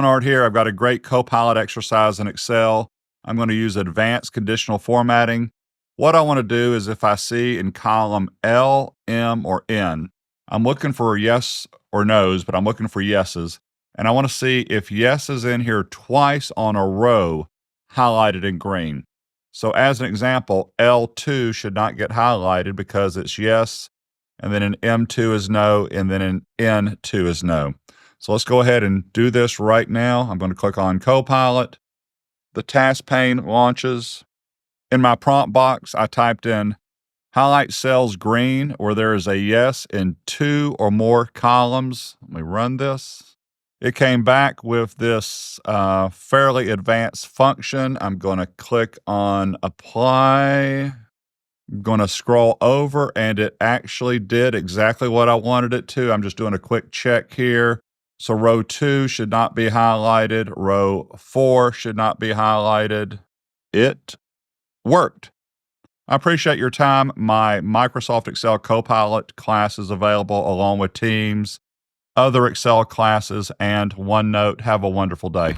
Menard here. I've got a great Copilot exercise in Excel. I'm going to use advanced conditional formatting. What I want to do is if I see in column L, M, or N, I'm looking for yes or no's, but I'm looking for yeses. And I want to see if yes is in here twice on a row, highlighted in green. So as an example, L2 should not get highlighted because it's yes, and then in M2 is no, and then in N2 is no. So let's go ahead and do this right now. I'm going to click on Copilot. The task pane launches. In my prompt box, I typed in highlight cells green where there is a yes in 2 or more columns. Let me run this. It came back with this fairly advanced function. I'm going to click on apply. I'm going to scroll over, and it actually did exactly what I wanted it to. I'm just doing a quick check here. So row 2 should not be highlighted. Row 4 should not be highlighted. It worked. I appreciate your time. My Microsoft Excel Copilot class is available along with Teams, other Excel classes, and OneNote. Have a wonderful day.